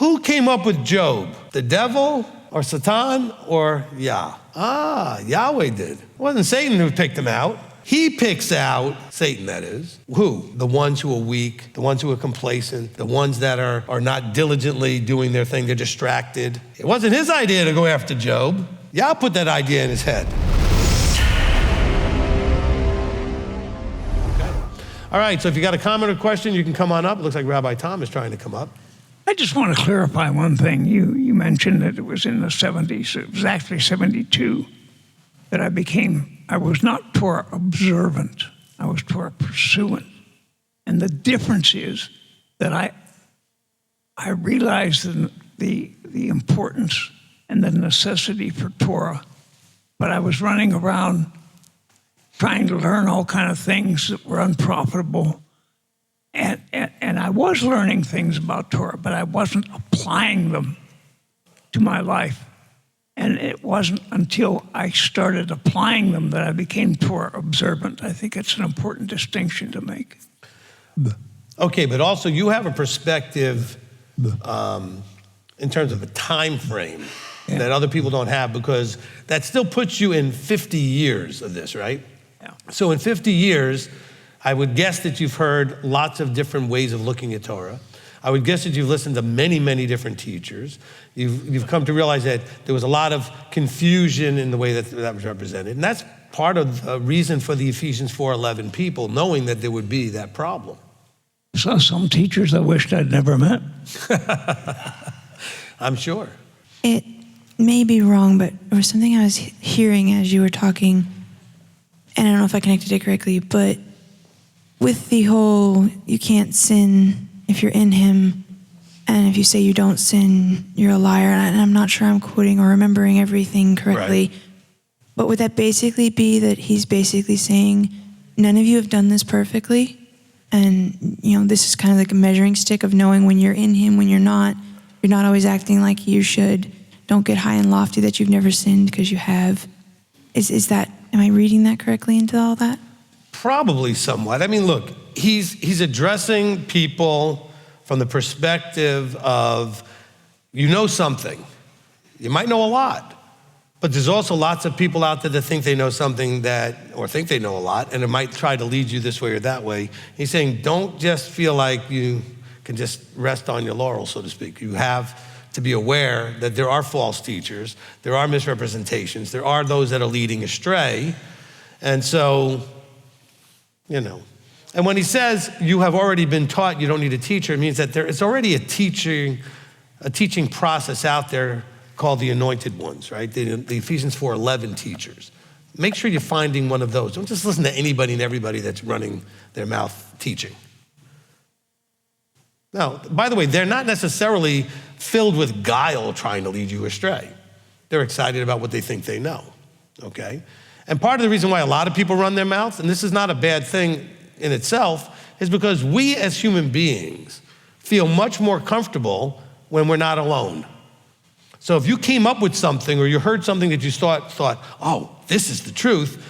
Who came up with Job? The devil or Satan or Yah? Yahweh did. It wasn't Satan who picked him out. He picks out, Satan that is, who? The ones who are weak, the ones who are complacent, the ones that are not diligently doing their thing, they're distracted. It wasn't his idea to go after Job. Yah put that idea in his head. Okay. All right, so if you got a comment or question, you can come on up. It looks like Rabbi Tom is trying to come up. I just want to clarify one thing. You mentioned that it was in the 70s. It was actually 72 that I was not Torah-observant. I was Torah-pursuant. And the difference is that I realized the importance and the necessity for Torah, but I was running around trying to learn all kind of things that were unprofitable. And I was learning things about Torah, but I wasn't applying them to my life. And it wasn't until I started applying them that I became Torah-observant. I think it's an important distinction to make. Okay, but also you have a perspective in terms of a time frame that other people don't have, because that still puts you in 50 years of this, right? Yeah. So in 50 years, I would guess that you've heard lots of different ways of looking at Torah. I would guess that you've listened to many, many different teachers. You've come to realize that there was a lot of confusion in the way that was represented. And that's part of the reason for the Ephesians 4:11 people, knowing that there would be that problem. So some teachers I wished I'd never met. I'm sure. It may be wrong, but there was something I was hearing as you were talking, and I don't know if I connected it correctly, but with the whole, you can't sin if you're in him, and if you say you don't sin, you're a liar. And I'm not sure I'm quoting or remembering everything correctly. Right. But would that basically be that he's basically saying, none of you have done this perfectly, and this is kind of like a measuring stick of knowing when you're in him, when you're not always acting like you should. Don't get high and lofty that you've never sinned, because you have. Is that, am I reading that correctly into all that? Probably somewhat. I mean, look, he's addressing people from the perspective of, something. You might know a lot, but there's also lots of people out there that think they know something or think they know a lot, and it might try to lead you this way or that way. He's saying, don't just feel like you can just rest on your laurels, so to speak. You have to be aware that there are false teachers, there are misrepresentations, there are those that are leading astray, and so, And when he says you have already been taught, you don't need a teacher, it means that there is already a teaching process out there called the anointed ones, right? The Ephesians 4:11 teachers. Make sure you're finding one of those. Don't just listen to anybody and everybody that's running their mouth teaching. Now, by the way, they're not necessarily filled with guile trying to lead you astray. They're excited about what they think they know, okay? And part of the reason why a lot of people run their mouths, and this is not a bad thing in itself, is because we as human beings feel much more comfortable when we're not alone. So if you came up with something or you heard something that you thought, oh, this is the truth,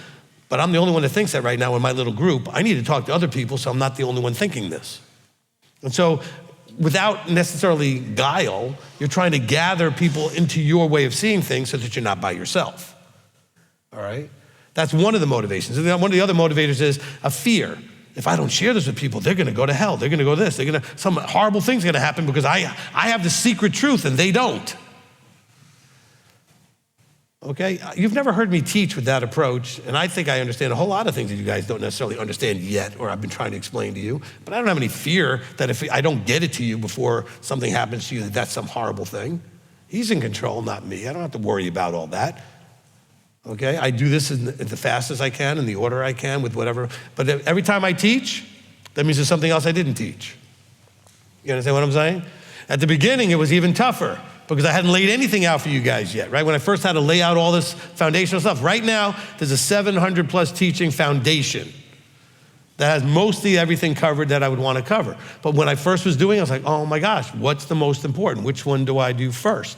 but I'm the only one that thinks that right now in my little group, I need to talk to other people so I'm not the only one thinking this. And so without necessarily guile, you're trying to gather people into your way of seeing things so that you're not by yourself, all right? That's one of the motivations. One of the other motivators is a fear. If I don't share this with people, they're gonna go to hell, they're gonna go this, some horrible thing's gonna happen because I have the secret truth and they don't. Okay, you've never heard me teach with that approach, and I think I understand a whole lot of things that you guys don't necessarily understand yet, or I've been trying to explain to you, but I don't have any fear that if I don't get it to you before something happens to you, that that's some horrible thing. He's in control, not me. I don't have to worry about all that. Okay, I do this at the fastest I can, in the order I can, with whatever, but every time I teach, that means there's something else I didn't teach. You understand what I'm saying? At the beginning, it was even tougher, because I hadn't laid anything out for you guys yet, right? When I first had to lay out all this foundational stuff. Right now, there's a 700 plus teaching foundation that has mostly everything covered that I would want to cover. But when I first was doing it, I was like, oh my gosh, what's the most important? Which one do I do first?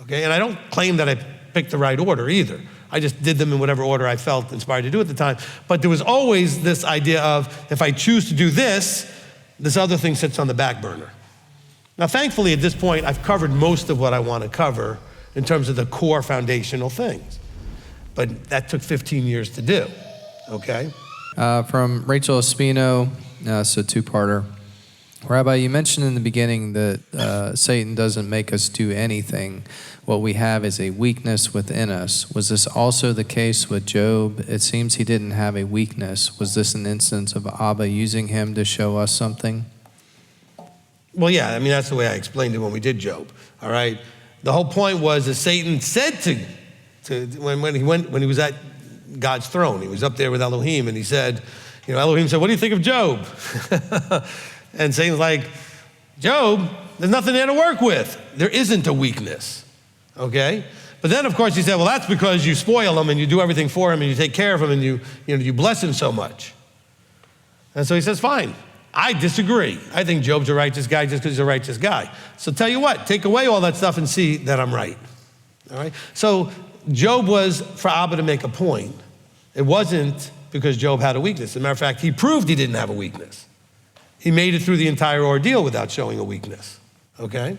Okay, and I don't claim that I picked the right order either. I just did them in whatever order I felt inspired to do at the time. But there was always this idea of, if I choose to do this other thing sits on the back burner. Now, thankfully, at this point, I've covered most of what I want to cover in terms of the core foundational things. But that took 15 years to do, okay? From Rachel Espino, so two-parter. Rabbi, you mentioned in the beginning that Satan doesn't make us do anything. What we have is a weakness within us. Was this also the case with Job? It seems he didn't have a weakness. Was this an instance of Abba using him to show us something? Well, yeah, I mean, that's the way I explained it when we did Job, all right? The whole point was that Satan said when he was at God's throne, he was up there with Elohim, and he said, Elohim said, what do you think of Job? And Satan's like, Job, there's nothing there to work with. There isn't a weakness, okay? But then, of course, he said, well, that's because you spoil him and you do everything for him and you take care of him and you bless him so much. And so he says, fine, I disagree. I think Job's a righteous guy just because he's a righteous guy. So tell you what, take away all that stuff and see that I'm right, all right? So Job was for Abba to make a point. It wasn't because Job had a weakness. As a matter of fact, he proved he didn't have a weakness. He made it through the entire ordeal without showing a weakness, okay?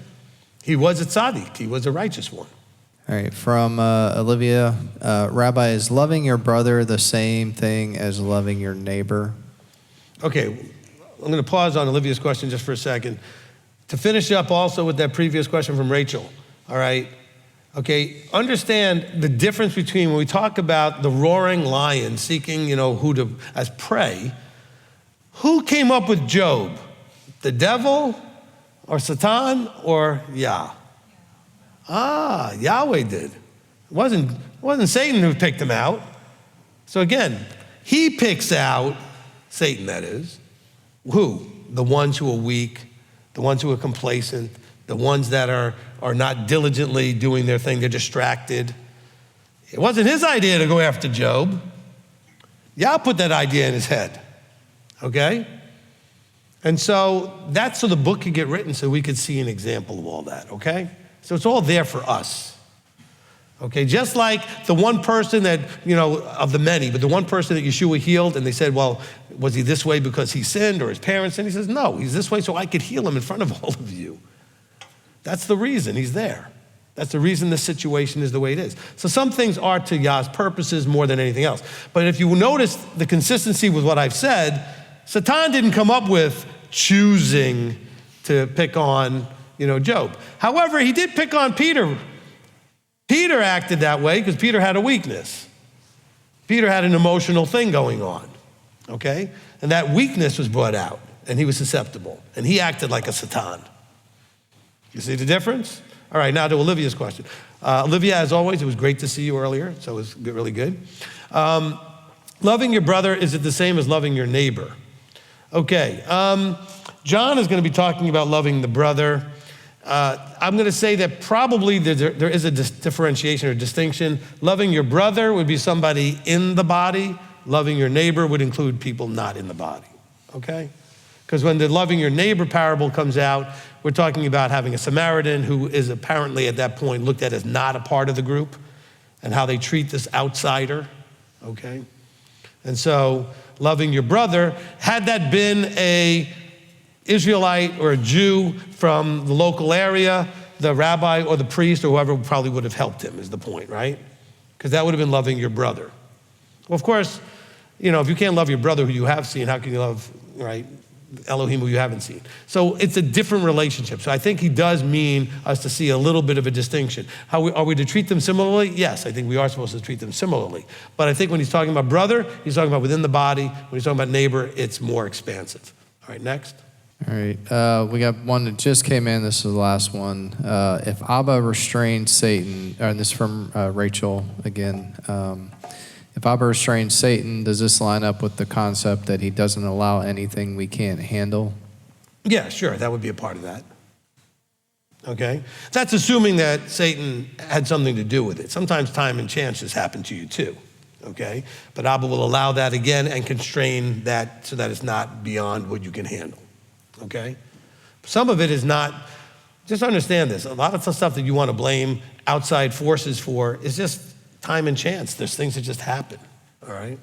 He was a tzaddik. He was a righteous one. All right, from Olivia, Rabbi, is loving your brother the same thing as loving your neighbor? Okay, I'm going to pause on Olivia's question just for a second. To finish up also with that previous question from Rachel, all right? Okay, understand the difference between when we talk about the roaring lion seeking, who to as prey. Who came up with Job? The devil or Satan or Yah? Yahweh did. It wasn't Satan who picked him out. So again, he picks out, Satan that is, who? The ones who are weak, the ones who are complacent, the ones that are not diligently doing their thing, they're distracted. It wasn't his idea to go after Job. Yah put that idea in his head. Okay? And so that's so the book could get written so we could see an example of all that, okay? So it's all there for us. Okay, just like the one person that, of the many, but the one person that Yeshua healed and they said, well, was he this way because he sinned or his parents sinned? He says, no, he's this way so I could heal him in front of all of you. That's the reason he's there. That's the reason the situation is the way it is. So some things are to Yah's purposes more than anything else. But if you notice the consistency with what I've said, Satan didn't come up with choosing to pick on, Job. However, he did pick on Peter. Peter acted that way because Peter had a weakness. Peter had an emotional thing going on, okay? And that weakness was brought out, and he was susceptible, and he acted like a Satan. You see the difference? All right, now to Olivia's question. Olivia, as always, it was great to see you earlier, so it was really good. Loving your brother, is it the same as loving your neighbor? Okay, John is going to be talking about loving the brother. I'm going to say that probably there is a differentiation or distinction. Loving your brother would be somebody in the body. Loving your neighbor would include people not in the body, okay? Because when the loving your neighbor parable comes out, we're talking about having a Samaritan who is apparently at that point looked at as not a part of the group and how they treat this outsider, okay? And so loving your brother, had that been a Israelite or a Jew from the local area, the rabbi or the priest or whoever probably would have helped him is the point, right? Because that would have been loving your brother. Well, of course, if you can't love your brother who you have seen, how can you love, right, Elohim who you haven't seen? So it's a different relationship. So I think he does mean us to see a little bit of a distinction. Are we to treat them similarly? Yes, I think we are supposed to treat them similarly. But I think when he's talking about brother, he's talking about within the body. When he's talking about neighbor, it's more expansive. All right, next. All right, we got one that just came in. This is the last one. If Abba restrained Satan, and this is from Rachel again. If Abba restrains Satan, does this line up with the concept that he doesn't allow anything we can't handle? Yeah, sure, that would be a part of that. Okay? That's assuming that Satan had something to do with it. Sometimes time and chance just happen to you too, okay? But Abba will allow that again and constrain that so that it's not beyond what you can handle, okay? Some of it is not, just understand this, a lot of the stuff that you want to blame outside forces for is just time and chance. There's things that just happen, all right?